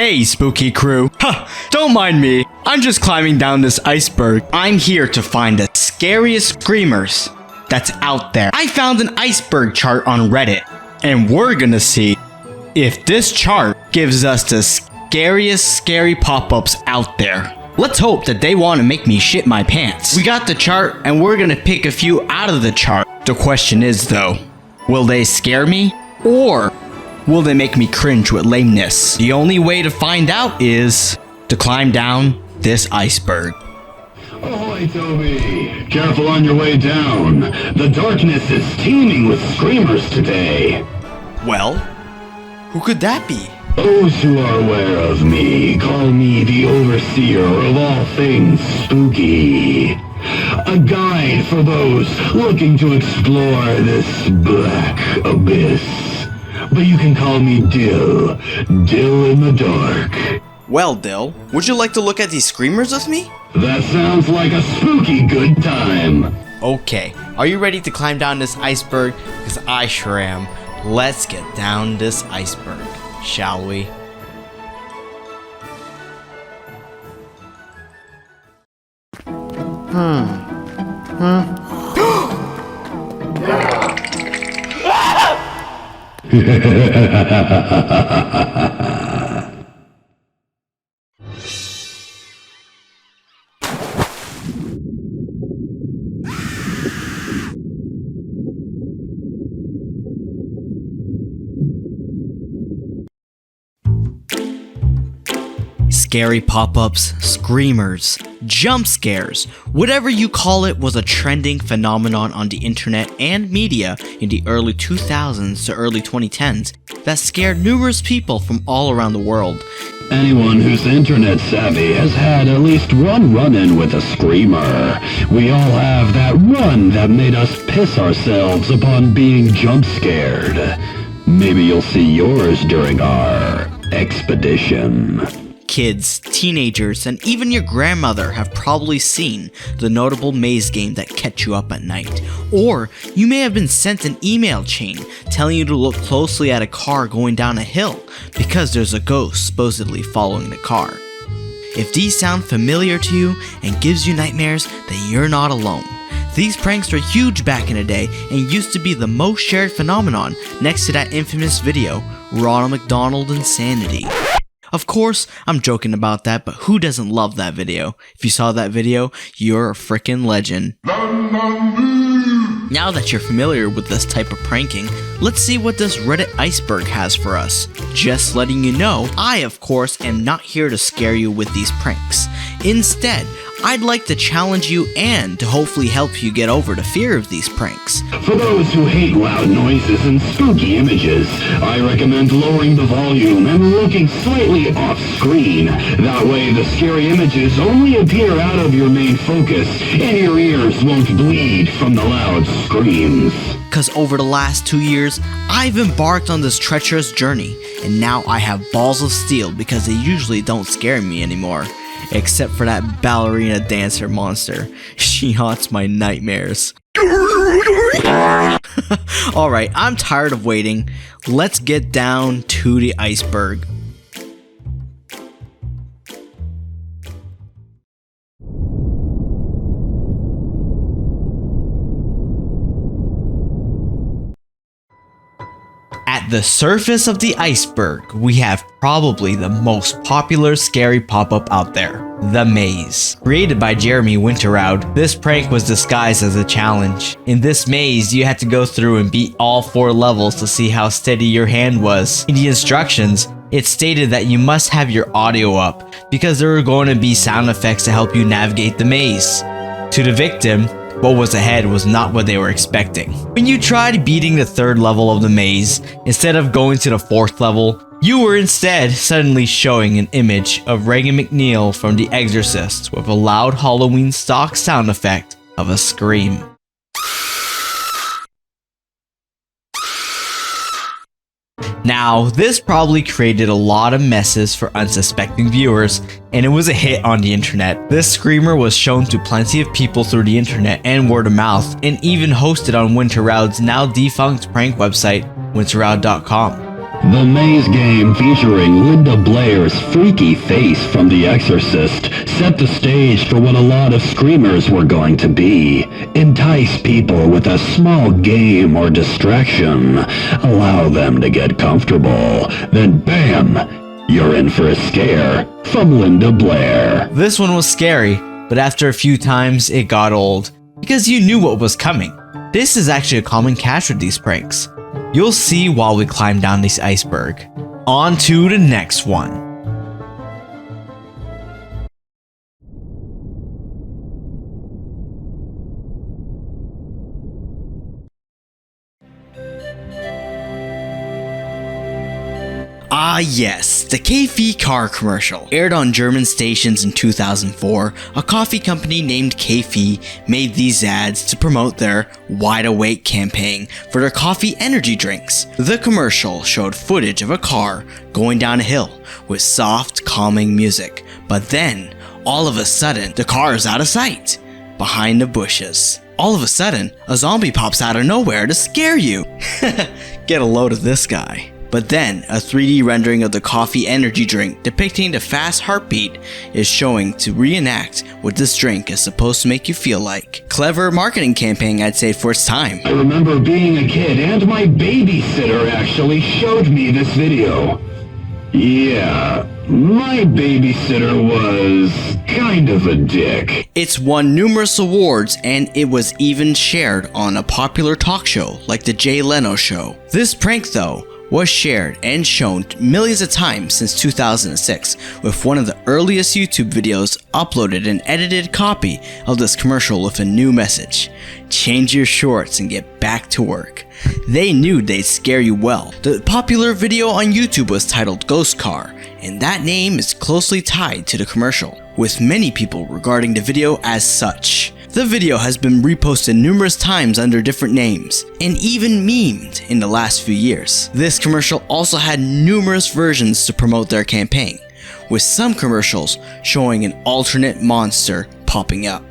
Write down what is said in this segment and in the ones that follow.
Hey, spooky crew. Don't mind me. I'm just climbing down this iceberg. I'm here to find the scariest screamers that's out there. I found an iceberg chart on Reddit, and we're gonna see if this chart gives us the scariest scary pop-ups out there. Let's hope that they want to make me shit my pants. We got the chart, and we're gonna pick a few out of the chart. The question is though, will they scare me, or will they make me cringe with lameness? The only way to find out is to climb down this iceberg. Ahoy, Toby! Careful on your way down. The darkness is teeming with screamers today. Well, who could that be? Those who are aware of me call me the overseer of all things spooky. A guide for those looking to explore this black abyss. But you can call me Dill in the dark. Well, Dill, would you like to look at these screamers with me? That sounds like a spooky good time. Okay, are you ready to climb down this iceberg? Because I sure am. Let's get down this iceberg, shall we? Scary pop-ups, screamers, jump scares, whatever you call it, was a trending phenomenon on the internet and media in the early 2000s to early 2010s that scared numerous people from all around the world. Anyone who's internet savvy has had at least one run-in with a screamer. We all have that one that made us piss ourselves upon being jump scared. Maybe you'll see yours during our expedition. Kids, teenagers, and even your grandmother have probably seen the notable maze game that kept you up at night. Or you may have been sent an email chain telling you to look closely at a car going down a hill because there's a ghost supposedly following the car. If these sound familiar to you and gives you nightmares, then you're not alone. These pranks were huge back in the day and used to be the most shared phenomenon next to that infamous video, Ronald McDonald Insanity. Of course, I'm joking about that, but who doesn't love that video? If you saw that video, you're a frickin' legend. Now that you're familiar with this type of pranking, let's see what this Reddit iceberg has for us. Just letting you know, I of course am not here to scare you with these pranks. Instead, I'd like to challenge you and to hopefully help you get over the fear of these pranks. For those who hate loud noises and spooky images, I recommend lowering the volume and looking slightly off screen. That way the scary images only appear out of your main focus and your ears won't bleed from the loud screams. Cause over the last 2 years, I've embarked on this treacherous journey, and now I have balls of steel because they usually don't scare me anymore. Except for that ballerina dancer monster. She haunts my nightmares. Alright, I'm tired of waiting. Let's get down to the iceberg. At the surface of the iceberg, we have probably the most popular scary pop-up out there, the maze. Created by Jeremy Winterroud, this prank was disguised as a challenge. In this maze, you had to go through and beat all 4 levels to see how steady your hand was. In the instructions, it stated that you must have your audio up because there were going to be sound effects to help you navigate the maze. To the victim, what was ahead was not what they were expecting. When you tried beating the 3rd level of the maze, instead of going to the 4th level, you were instead suddenly showing an image of Reagan McNeil from The Exorcist with a loud Halloween stock sound effect of a scream. Now, this probably created a lot of messes for unsuspecting viewers, and it was a hit on the internet. This screamer was shown to plenty of people through the internet and word of mouth, and even hosted on Winterroud's now defunct prank website, winterroud.com. The maze game featuring Linda Blair's freaky face from The Exorcist set the stage for what a lot of screamers were going to be. Entice people with a small game or distraction. Allow them to get comfortable. Then bam! You're in for a scare from Linda Blair. This one was scary, but after a few times it got old, because you knew what was coming. This is actually a common catch with these pranks. You'll see while we climb down this iceberg. On to the next one. Ah yes, the KFC car commercial. Aired on German stations in 2004, a coffee company named KFC made these ads to promote their Wide Awake campaign for their coffee energy drinks. The commercial showed footage of a car going down a hill with soft, calming music, but then, all of a sudden, the car is out of sight, behind the bushes. All of a sudden, a zombie pops out of nowhere to scare you. Get a load of this guy. But then, a 3D rendering of the coffee energy drink depicting the fast heartbeat is showing to reenact what this drink is supposed to make you feel like. Clever marketing campaign, I'd say, for its time. I remember being a kid and my babysitter actually showed me this video. Yeah, my babysitter was kind of a dick. It's won numerous awards and it was even shared on a popular talk show like the Jay Leno show. This prank though was shared and shown millions of times since 2006, with one of the earliest YouTube videos uploaded an edited copy of this commercial with a new message. Change your shorts and get back to work. They knew they'd scare you well. The popular video on YouTube was titled Ghost Car, and that name is closely tied to the commercial, with many people regarding the video as such. The video has been reposted numerous times under different names, and even memed in the last few years. This commercial also had numerous versions to promote their campaign, with some commercials showing an alternate monster popping up,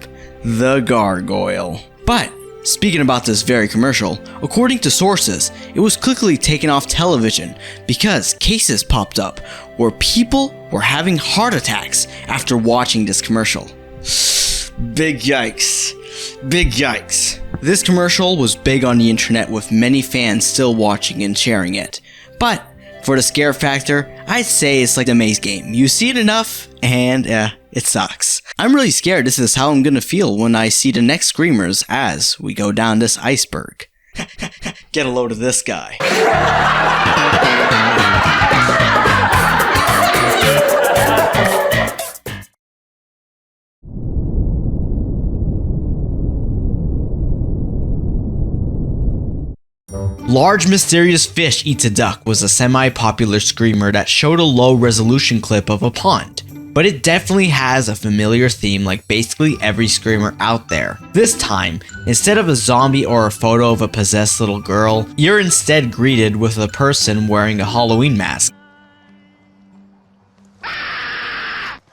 the gargoyle. But speaking about this very commercial, according to sources, it was quickly taken off television because cases popped up where people were having heart attacks after watching this commercial. Big yikes. Big yikes. This commercial was big on the internet with many fans still watching and sharing it. But for the scare factor, I'd say it's like the maze game. You see it enough and it sucks. I'm really scared this is how I'm gonna feel when I see the next screamers as we go down this iceberg. Get a load of this guy. Large Mysterious Fish Eats a Duck was a semi-popular screamer that showed a low-resolution clip of a pond, but it definitely has a familiar theme like basically every screamer out there. This time, instead of a zombie or a photo of a possessed little girl, you're instead greeted with a person wearing a Halloween mask.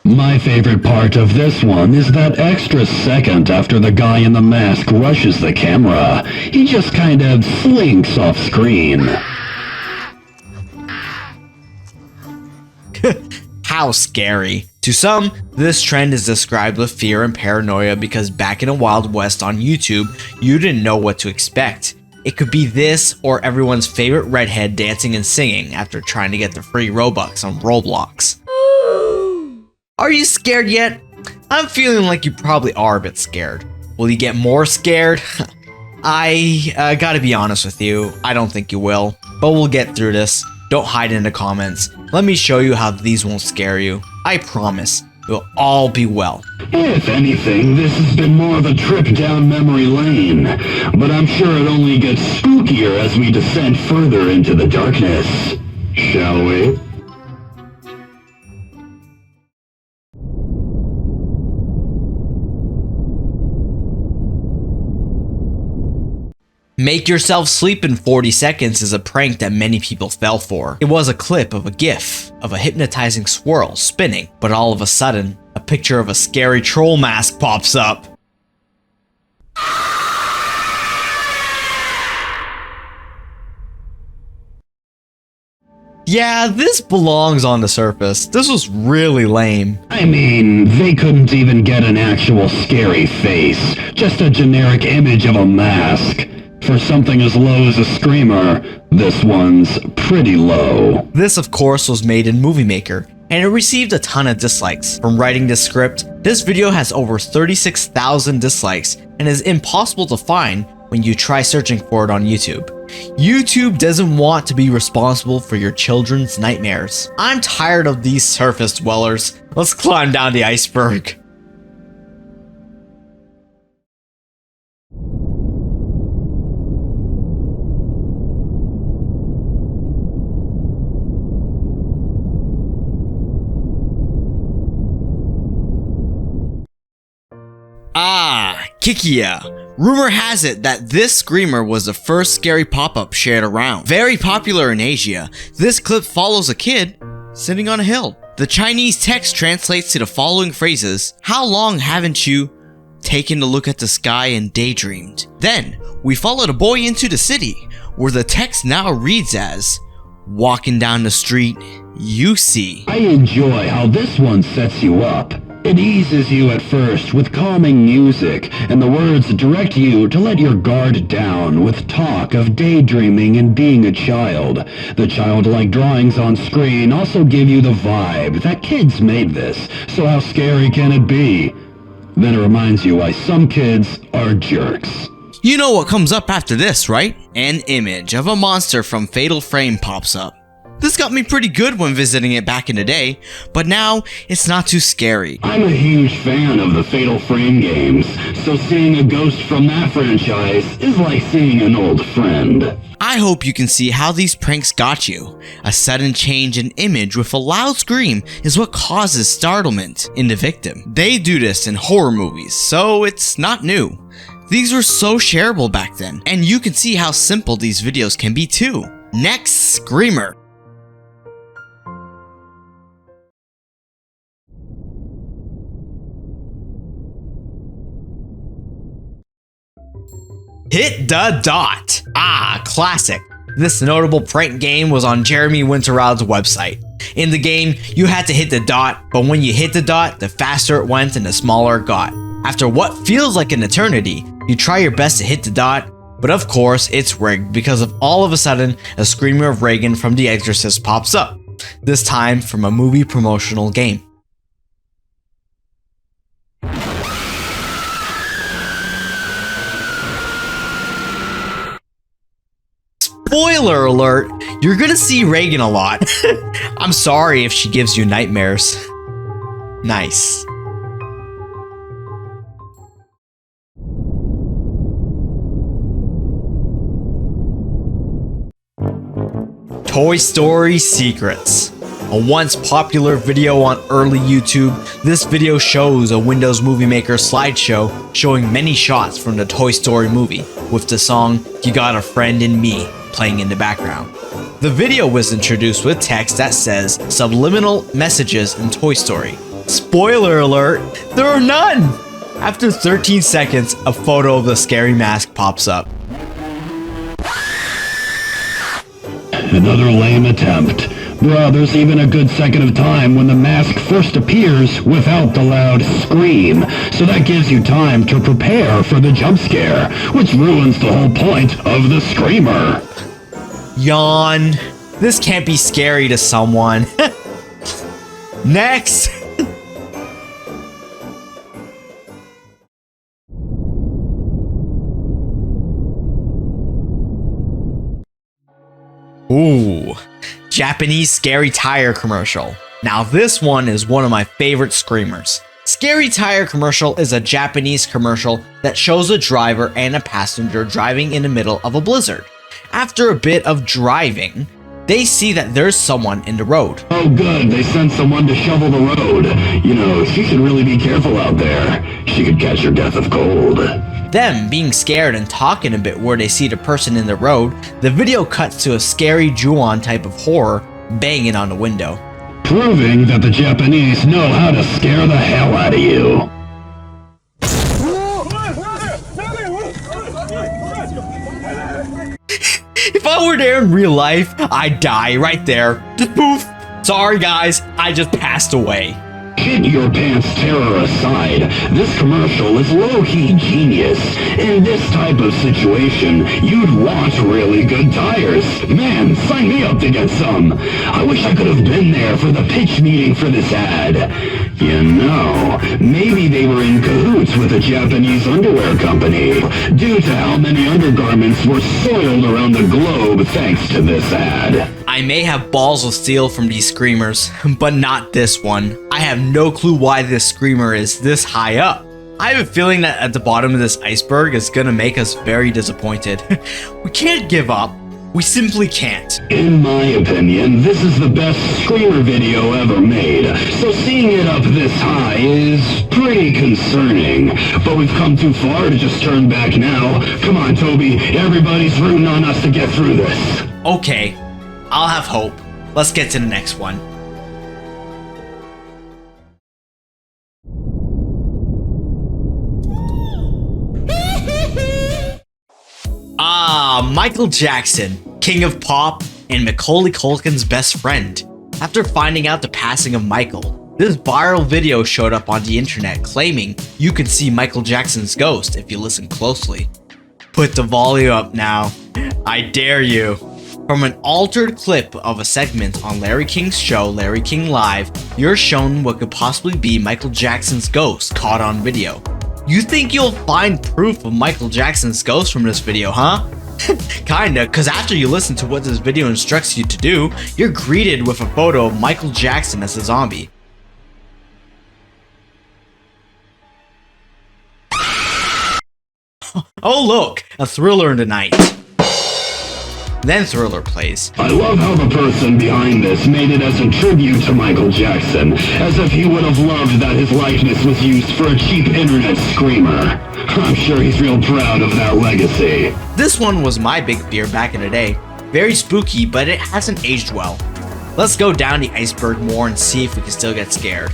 My favorite part of this one is that extra second after the guy in the mask rushes the camera. He just kind of slinks off screen. How scary. To some, this trend is described with fear and paranoia because back in the Wild West on YouTube, you didn't know what to expect. It could be this or everyone's favorite redhead dancing and singing after trying to get the free Robux on Roblox. Are you scared yet? I'm feeling like you probably are a bit scared. Will you get more scared? I gotta be honest with you, I don't think you will. But we'll get through this. Don't hide in the comments. Let me show you how these won't scare you. I promise, we'll all be well. If anything, this has been more of a trip down memory lane. But I'm sure it only gets spookier as we descend further into the darkness. Shall we? Make yourself sleep in 40 seconds is a prank that many people fell for. It was a clip of a GIF of a hypnotizing swirl spinning, but all of a sudden, a picture of a scary troll mask pops up. Yeah, this belongs on the surface. This was really lame. I mean, they couldn't even get an actual scary face, just a generic image of a mask. For something as low as a screamer, this one's pretty low. This, of course, was made in Movie Maker, and it received a ton of dislikes. From writing this script, this video has over 36,000 dislikes and is impossible to find when you try searching for it on YouTube. YouTube doesn't want to be responsible for your children's nightmares. I'm tired of these surface dwellers. Let's climb down the iceberg. Kikia. Rumor has it that this screamer was the first scary pop-up shared around. Very popular in Asia, this clip follows a kid sitting on a hill. The Chinese text translates to the following phrases: "How long haven't you taken a look at the sky and daydreamed?" Then, we followed a boy into the city, where the text now reads as, "Walking down the street, you see." I enjoy how this one sets you up. It eases you at first with calming music, and the words direct you to let your guard down with talk of daydreaming and being a child. The childlike drawings on screen also give you the vibe that kids made this, so how scary can it be? Then it reminds you why some kids are jerks. You know what comes up after this, right? An image of a monster from Fatal Frame pops up. This got me pretty good when visiting it back in the day, but now it's not too scary. I'm a huge fan of the Fatal Frame games, so seeing a ghost from that franchise is like seeing an old friend. I hope you can see how these pranks got you. A sudden change in image with a loud scream is what causes startlement in the victim. They do this in horror movies, so it's not new. These were so shareable back then, and you can see how simple these videos can be too. Next, Screamer. Hit the dot. Classic. This notable prank game was on Jeremy Winterowd's website. In the game, you had to hit the dot, but when you hit the dot, the faster it went and the smaller it got. After what feels like an eternity, you try your best to hit the dot, but of course it's rigged because of all of a sudden a screamer of Reagan from The Exorcist pops up, this time from a movie promotional game. Spoiler alert, you're gonna see Reagan a lot. I'm sorry if she gives you nightmares. Nice. Toy Story Secrets. A once popular video on early YouTube, this video shows a Windows Movie Maker slideshow showing many shots from the Toy Story movie, with the song "You Got a Friend in Me" playing in the background. The video was introduced with text that says subliminal messages in Toy Story. Spoiler alert, there are none! After 13 seconds, a photo of the scary mask pops up. Another lame attempt. Bruh, there's even a good second of time when the mask first appears without the loud scream, so that gives you time to prepare for the jump scare, which ruins the whole point of the screamer. Yawn. This can't be scary to someone. Next! Ooh, Japanese scary tire commercial. Now this one is one of my favorite screamers. Scary tire commercial is a Japanese commercial that shows a driver and a passenger driving in the middle of a blizzard. After a bit of driving, they see that there's someone in the road. Oh good, they sent someone to shovel the road. You know, she should really be careful out there. She could catch her death of cold. Them being scared and talking a bit where they see the person in the road, the video cuts to a scary Ju-on type of horror banging on the window. Proving that the Japanese know how to scare the hell out of you. If I were there in real life, I'd die right there. Just poof. Sorry guys, I just passed away. Shit your pants terror aside, this commercial is low-key genius. In this type of situation, you'd want really good tires. Man, sign me up to get some. I wish I could have been there for the pitch meeting for this ad. You know, maybe they were in cahoots with a Japanese underwear company, due to how many undergarments were soiled around the globe thanks to this ad. I may have balls of steel from these screamers, but not this one. I have no clue why this screamer is this high up. I have a feeling that at the bottom of this iceberg is gonna make us very disappointed. We can't give up. We simply can't. In my opinion, this is the best screamer video ever made, so seeing it up this high is pretty concerning. But we've come too far to just turn back now. Come on, Toby, everybody's rooting on us to get through this. Okay, I'll have hope. Let's get to the next one. Michael Jackson, king of pop and Macaulay Culkin's best friend. After finding out the passing of Michael, this viral video showed up on the internet claiming you could see Michael Jackson's ghost if you listen closely. Put the volume up now. I dare you. From an altered clip of a segment on Larry King's show, Larry King Live, you're shown what could possibly be Michael Jackson's ghost caught on video. You think you'll find proof of Michael Jackson's ghost from this video, huh? Kinda, cause after you listen to what this video instructs you to do, you're greeted with a photo of Michael Jackson as a zombie. Oh look, a Thriller in the night. Then Thriller plays. I love how the person behind this made it as a tribute to Michael Jackson, as if he would have loved that his likeness was used for a cheap internet screamer. I'm sure he's real proud of that legacy. This one was my big fear back in the day. Very spooky, but it hasn't aged well. Let's go down the iceberg more and see if we can still get scared.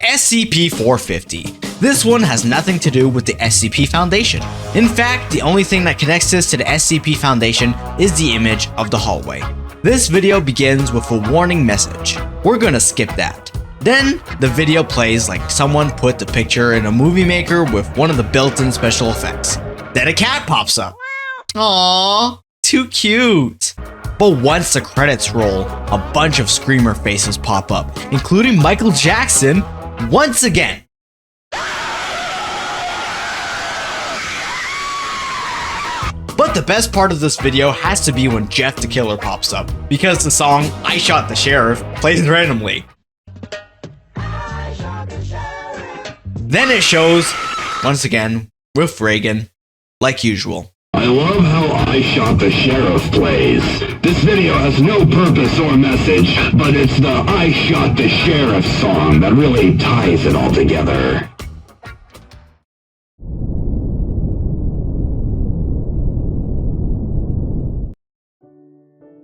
SCP-450. This one has nothing to do with the SCP Foundation. In fact, the only thing that connects us to the SCP Foundation is the image of the hallway. This video begins with a warning message. We're gonna skip that. Then, the video plays like someone put the picture in a movie maker with one of the built-in special effects. Then a cat pops up. Aww, too cute. But once the credits roll, a bunch of screamer faces pop up, including Michael Jackson once again. But the best part of this video has to be when Jeff the Killer pops up, because the song I Shot the Sheriff plays randomly. Then it shows, once again, with Reagan, like usual. I love how I Shot the Sheriff plays. This video has no purpose or message, but it's the I Shot the Sheriff song that really ties it all together.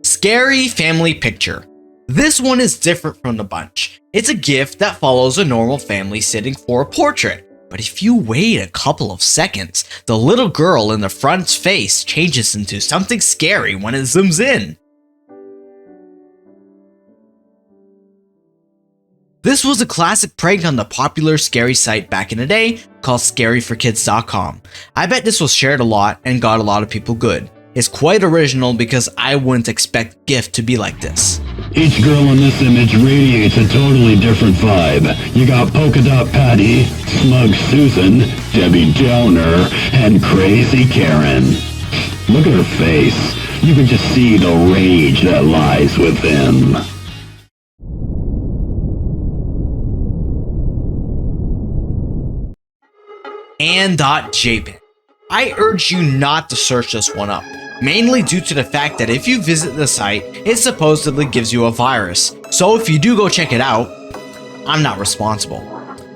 Scary family picture. This one is different from the bunch. It's a gift that follows a normal family sitting for a portrait. But if you wait a couple of seconds, the little girl in the front's face changes into something scary when it zooms in. This was a classic prank on the popular scary site back in the day called scaryforkids.com. I bet this was shared a lot and got a lot of people good. It's quite original because I wouldn't expect gift to be like this. Each girl in this image radiates a totally different vibe. You got Polka Dot Patty, Smug Susan, Debbie Downer, and Crazy Karen. Look at her face. You can just see the rage that lies within. anne.jp. I urge you not to search this one up, mainly due to the fact that if you visit the site, it supposedly gives you a virus. So if you do go check it out, I'm not responsible.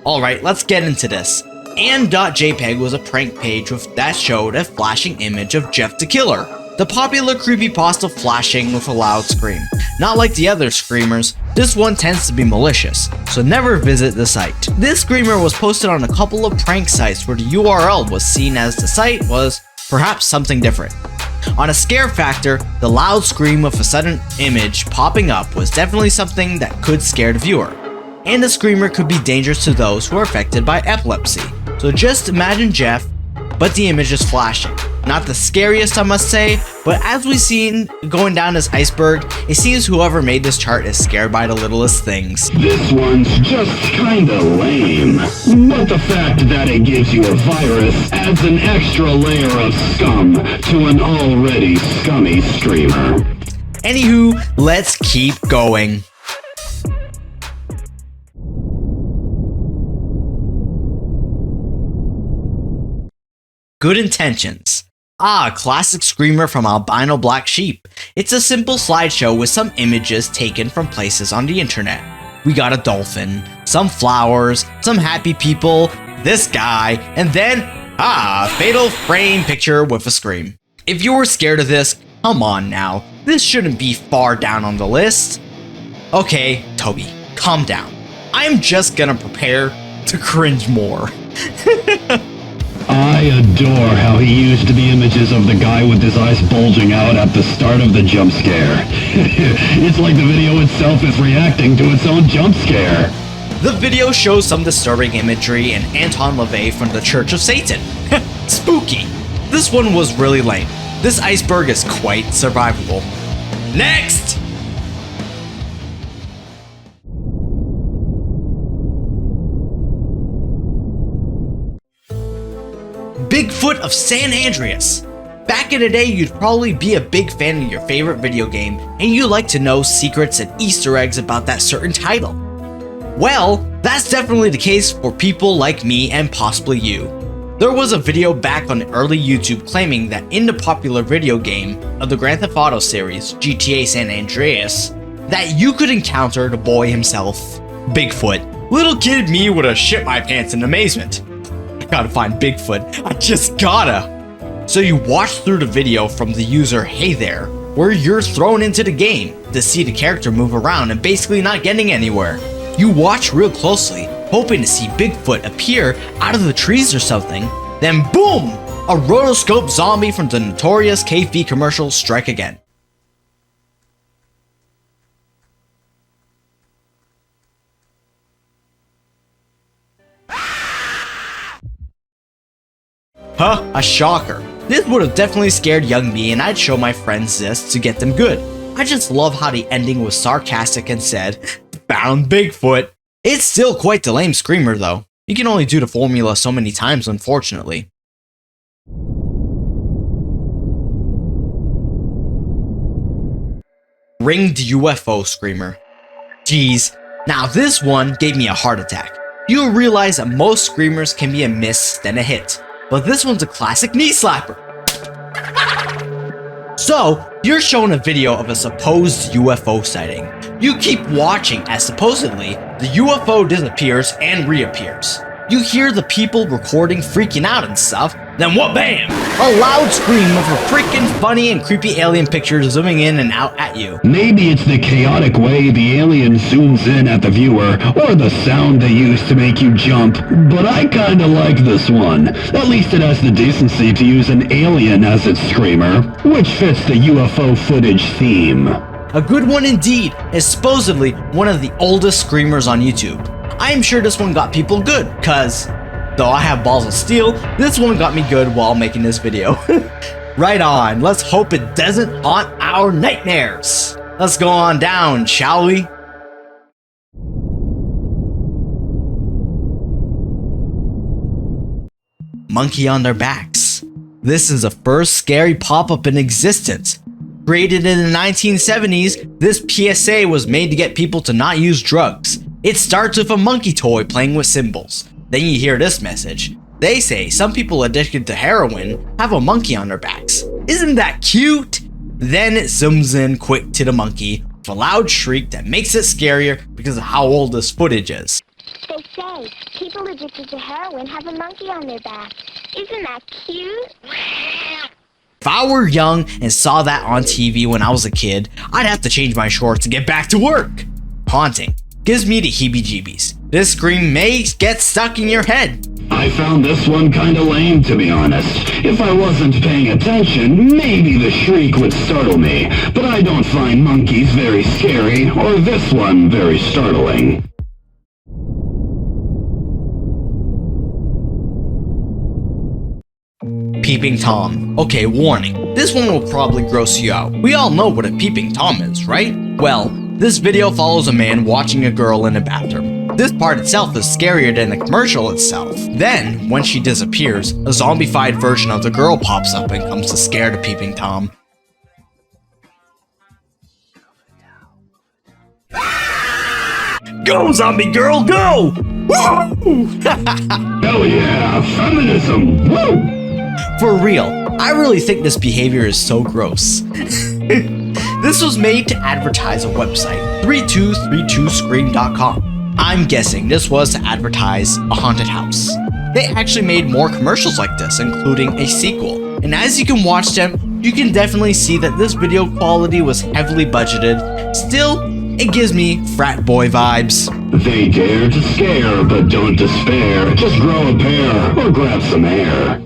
Alright, let's get into this. Anne.jpg was a prank page that showed a flashing image of Jeff the Killer. The popular creepypasta flashing with a loud scream. Not like the other screamers, this one tends to be malicious, so never visit the site. This screamer was posted on a couple of prank sites where the URL was seen as the site was perhaps something different. On a scare factor, the loud scream of a sudden image popping up was definitely something that could scare the viewer. And the screamer could be dangerous to those who are affected by epilepsy. So just imagine Jeff, but the image is flashing. Not the scariest, I must say, but as we've seen going down this iceberg, it seems whoever made this chart is scared by the littlest things. This one's just kinda lame. But the fact that it gives you a virus adds an extra layer of scum to an already scummy streamer. Anywho, let's keep going. Good intentions. Ah, classic screamer from Albino Black Sheep. It's a simple slideshow with some images taken from places on the internet. We got a dolphin, some flowers, some happy people, this guy, and then, fatal frame picture with a scream. If you were scared of this, come on now, this shouldn't be far down on the list. Okay, Toby, calm down. I'm just gonna prepare to cringe more. I adore how he used the images of the guy with his eyes bulging out at the start of the jump scare. It's like the video itself is reacting to its own jump scare. The video shows some disturbing imagery and Anton LaVey from the Church of Satan. Spooky. This one was really lame. This iceberg is quite survivable. Next! Bigfoot of San Andreas. Back in the day, you'd probably be a big fan of your favorite video game, and you'd like to know secrets and Easter eggs about that certain title. Well, that's definitely the case for people like me and possibly you. There was a video back on early YouTube claiming that in the popular video game of the Grand Theft Auto series, GTA San Andreas, that you could encounter the boy himself, Bigfoot. Little kid me would have shit my pants in amazement. Gotta find Bigfoot, I just gotta. So you watch through the video from the user Hey There, where you're thrown into the game to see the character move around and basically not getting anywhere. You watch real closely, hoping to see Bigfoot appear out of the trees or something, then boom! A rotoscope zombie from the notorious KFC commercial strike again. Huh, a shocker. This would have definitely scared young me and I'd show my friends this to get them good. I just love how the ending was sarcastic and said, "Found Bigfoot." It's still quite the lame screamer though. You can only do the formula so many times unfortunately. Ringed UFO screamer. Jeez, now this one gave me a heart attack. You'll realize that most screamers can be a miss then a hit. But this one's a classic knee slapper. So, you're shown a video of a supposed UFO sighting. You keep watching as supposedly the UFO disappears and reappears. You hear the people recording freaking out and stuff, then what bam! A loud scream of a freaking funny and creepy alien picture zooming in and out at you. Maybe it's the chaotic way the alien zooms in at the viewer, or the sound they use to make you jump, but I kinda like this one. At least it has the decency to use an alien as its screamer, which fits the UFO footage theme. A good one indeed, is supposedly one of the oldest screamers on YouTube. I am sure this one got people good, cause though I have balls of steel, this one got me good while making this video. Right on, let's hope it doesn't haunt our nightmares. Let's go on down, shall we? Monkey on their backs. This is the first scary pop-up in existence. Created in the 1970s, this PSA was made to get people to not use drugs. It starts with a monkey toy playing with symbols. Then you hear this message. They say some people addicted to heroin have a monkey on their backs. Isn't that cute? Then it zooms in quick to the monkey with a loud shriek that makes it scarier because of how old this footage is. They say people addicted to heroin have a monkey on their back. Isn't that cute? If I were young and saw that on TV when I was a kid, I'd have to change my shorts to get back to work. Haunting. Gives me the heebie-jeebies. This scream may get stuck in your head. I found this one kinda lame, to be honest. If I wasn't paying attention, maybe the shriek would startle me, but I don't find monkeys very scary, or this one very startling. Peeping Tom. Okay, warning. This one will probably gross you out. We all know what a Peeping Tom is, right? Well, this video follows a man watching a girl in a bathroom. This part itself is scarier than the commercial itself. Then, when she disappears, a zombified version of the girl pops up and comes to scare the Peeping Tom. Go, zombie girl, go! Woo! Hell yeah, feminism! Woo! For real, I really think this behavior is so gross. This was made to advertise a website, 3232scream.com. I'm guessing this was to advertise a haunted house. They actually made more commercials like this, including a sequel. And as you can watch them, you can definitely see that this video quality was heavily budgeted. Still, it gives me frat boy vibes. They dare to scare, but don't despair. Just grow a pair, or grab some air.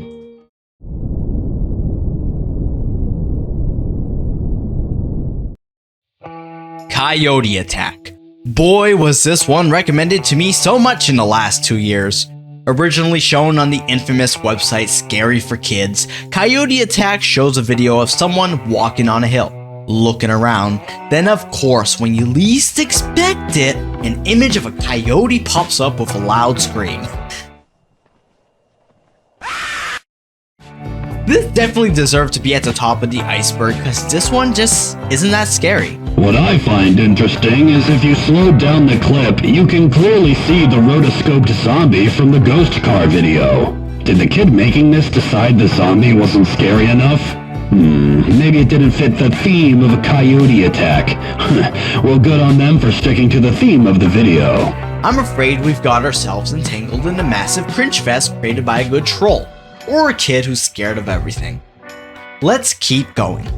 Coyote Attack. Boy, was this one recommended to me so much in the last 2 years. Originally shown on the infamous website Scary for Kids, Coyote Attack shows a video of someone walking on a hill, looking around. Then of course, when you least expect it, an image of a coyote pops up with a loud scream. This definitely deserved to be at the top of the iceberg because this one just isn't that scary. What I find interesting is if you slow down the clip, you can clearly see the rotoscoped zombie from the ghost car video. Did the kid making this decide the zombie wasn't scary enough? Maybe it didn't fit the theme of a coyote attack. Well, good on them for sticking to the theme of the video. I'm afraid we've got ourselves entangled in a massive cringe fest created by a good troll, or a kid who's scared of everything. Let's keep going.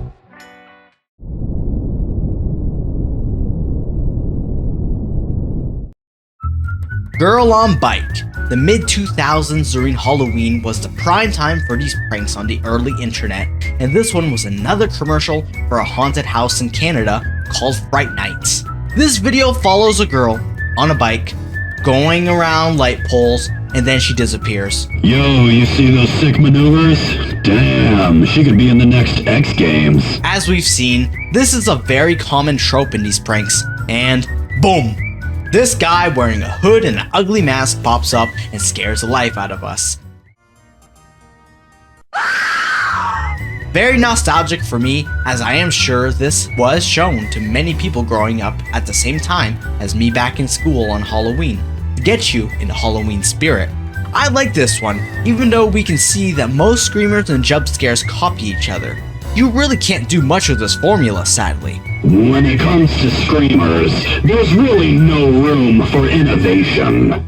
Girl on Bike. The mid-2000s during Halloween was the prime time for these pranks on the early internet, and this one was another commercial for a haunted house in Canada called Fright Nights. This video follows a girl on a bike going around light poles, and then she disappears. Yo, you see those sick maneuvers? Damn, she could be in the next X Games. As we've seen, this is a very common trope in these pranks, and boom! This guy wearing a hood and an ugly mask pops up and scares the life out of us. Very nostalgic for me, as I am sure this was shown to many people growing up at the same time as me back in school on Halloween, to get you in the Halloween spirit. I like this one, even though we can see that most screamers and jump scares copy each other. You really can't do much with this formula, sadly. When it comes to screamers, there's really no room for innovation.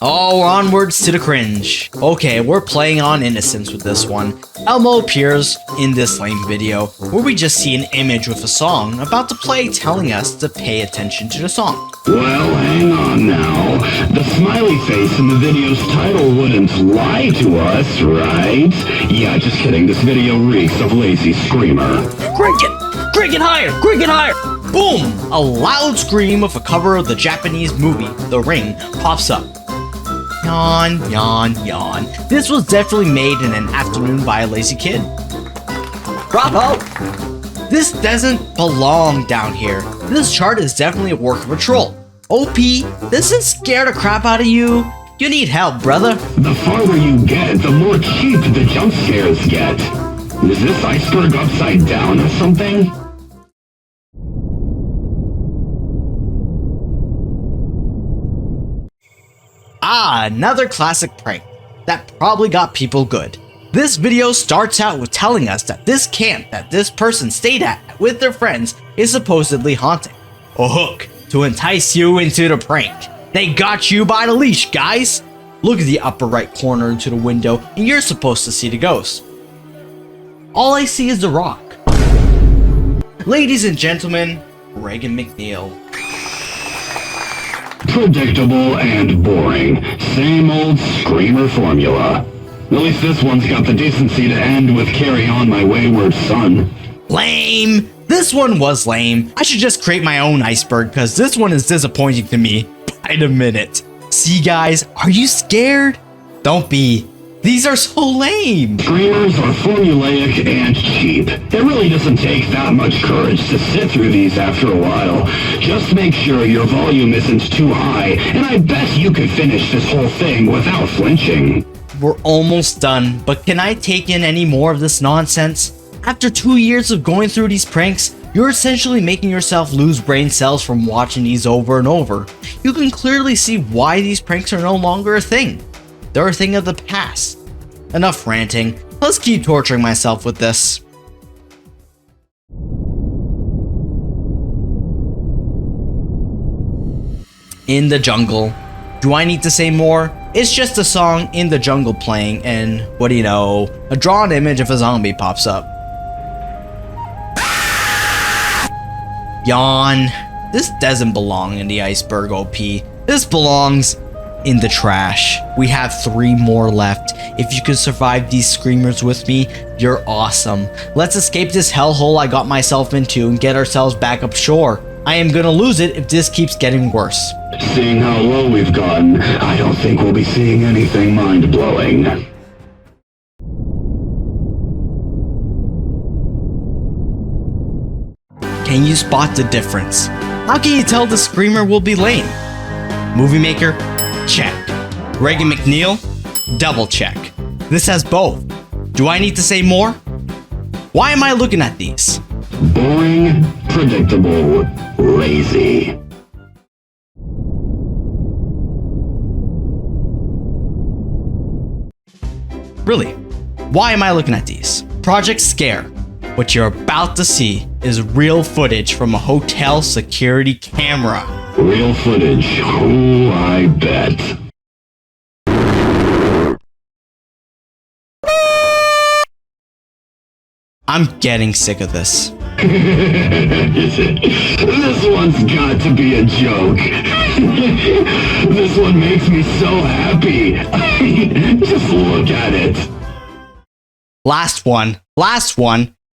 Oh, onwards to the cringe. Okay, we're playing on innocence with this one. Elmo appears in this lame video, where we just see an image with a song about to play telling us to pay attention to the song. Well, hang on now. The smiley face in the video's title wouldn't lie to us, right? Yeah, just kidding. This video reeks of lazy screamer. Crank it! Crank it higher! Crank it higher! Boom! A loud scream of a cover of the Japanese movie, The Ring, pops up. Yawn, yawn, yawn. This was definitely made in an afternoon by a lazy kid. Bravo! This doesn't belong down here. This chart is definitely a work of a troll. OP, this is scare the crap out of you. You need help, brother. The farther you get, the more cheap the jump scares get. Is this iceberg upside down or something? Ah, another classic prank that probably got people good. This video starts out with telling us that this camp that this person stayed at with their friends is supposedly haunted. A hook to entice you into the prank. They got you by the leash, guys. Look at the upper right corner into the window and you're supposed to see the ghost. All I see is the rock. Ladies and gentlemen, Reagan McNeil. Predictable and boring. Same old screamer formula. At least this one's got the decency to end with "Carry on, my wayward son." Lame. This one was lame. I should just create my own iceberg because this one is disappointing to me by the minute. See guys, are you scared? Don't be. These are so lame. Screamers are formulaic and cheap. It really doesn't take that much courage to sit through these after a while. Just make sure your volume isn't too high, and I bet you could finish this whole thing without flinching. We're almost done, but can I take in any more of this nonsense? After 2 years of going through these pranks, you're essentially making yourself lose brain cells from watching these over and over. You can clearly see why these pranks are no longer a thing. They're a thing of the past. Enough ranting. Let's keep torturing myself with this. In the jungle. Do I need to say more? It's just a song in the jungle playing, and what do you know? A drawn image of a zombie pops up. Yawn. This doesn't belong in the iceberg OP. This belongs in the trash. We have 3 more left. If you can survive these screamers with me, you're awesome. Let's escape this hellhole I got myself into and get ourselves back up shore. I am gonna lose it if this keeps getting worse. Seeing how low we've gotten, I don't think we'll be seeing anything mind-blowing. Can you spot the difference? How can you tell the screamer will be lame? Movie maker? Check. Reagan McNeil? Double check. This has both. Do I need to say more? Why am I looking at these? Boring, predictable, lazy. Really? Why am I looking at these? Project Scare. What you're about to see is real footage from a hotel security camera. Real footage. Ooh, I bet. I'm getting sick of this. This one's got to be a joke. This one makes me so happy. Just look at it. Last one.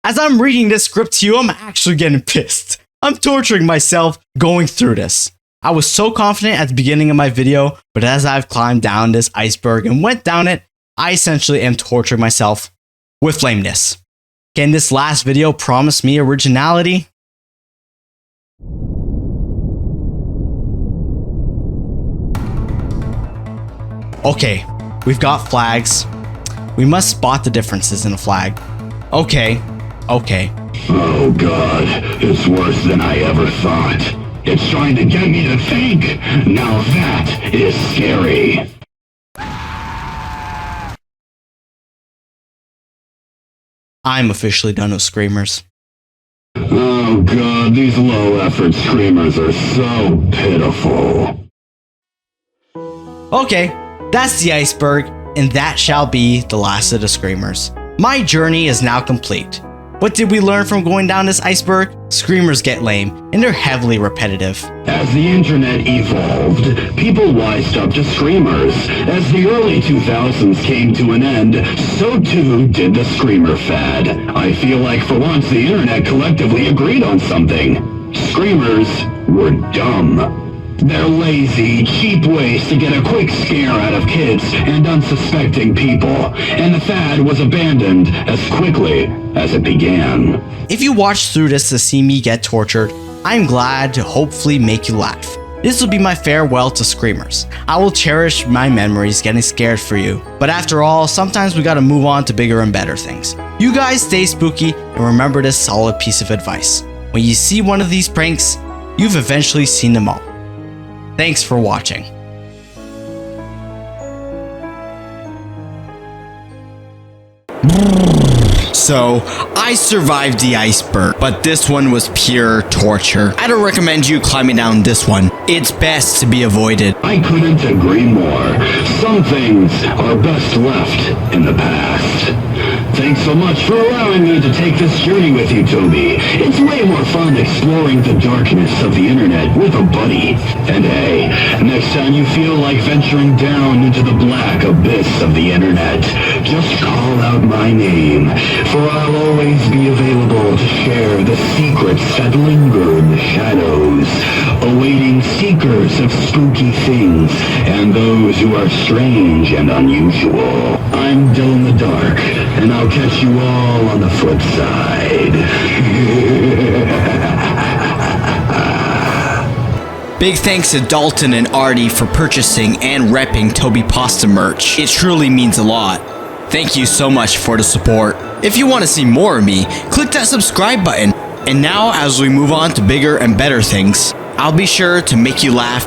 As I'm reading this script to you, I'm actually getting pissed. I'm torturing myself going through this. I was so confident at the beginning of my video, but as I've climbed down this iceberg and went down it, I essentially am torturing myself with lameness. Can this last video promise me originality? Okay, we've got flags. We must spot the differences in a flag. Okay. Oh god, it's worse than I ever thought. It's trying to get me to think. Now that is scary. I'm officially done with screamers. Oh god, these low-effort screamers are so pitiful. Okay, that's the iceberg, and that shall be the last of the screamers. My journey is now complete. What did we learn from going down this iceberg? Screamers get lame, and they're heavily repetitive. As the internet evolved, people wised up to screamers. As the early 2000s came to an end, so too did the screamer fad. I feel like for once the internet collectively agreed on something. Screamers were dumb. They're lazy, cheap ways to get a quick scare out of kids and unsuspecting people, and the fad was abandoned as quickly as it began. If you watched through this to see me get tortured, I'm glad to hopefully make you laugh. This will be my farewell to screamers. I will cherish my memories getting scared for you. But after all, sometimes we gotta move on to bigger and better things. You guys stay spooky and remember this solid piece of advice. When you see one of these pranks, you've eventually seen them all. Thanks for watching. So, I survived the iceberg, but this one was pure torture. I don't recommend you climbing down this one. it's best to be avoided. I couldn't agree more. Some things are best left in the past. Thanks so much for allowing me to take this journey with you, Toby. It's way more fun exploring the darkness of the internet with a buddy. And hey, next time you feel like venturing down into the black abyss of the internet, just call out my name, for I'll always be available to share the secrets that linger in the shadows, awaiting seekers of spooky things and those who are strange and unusual. I'm Dylan the Dark, and I'll catch you all on the flip side. Big thanks to Dalton and Artie for purchasing and repping Toby Pasta merch. It truly means a lot. Thank you so much for the support. If you want to see more of me, click that subscribe button. And now, as we move on to bigger and better things, I'll be sure to make you laugh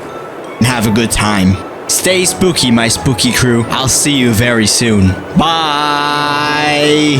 and have a good time. Stay spooky, my spooky crew. I'll see you very soon. Bye!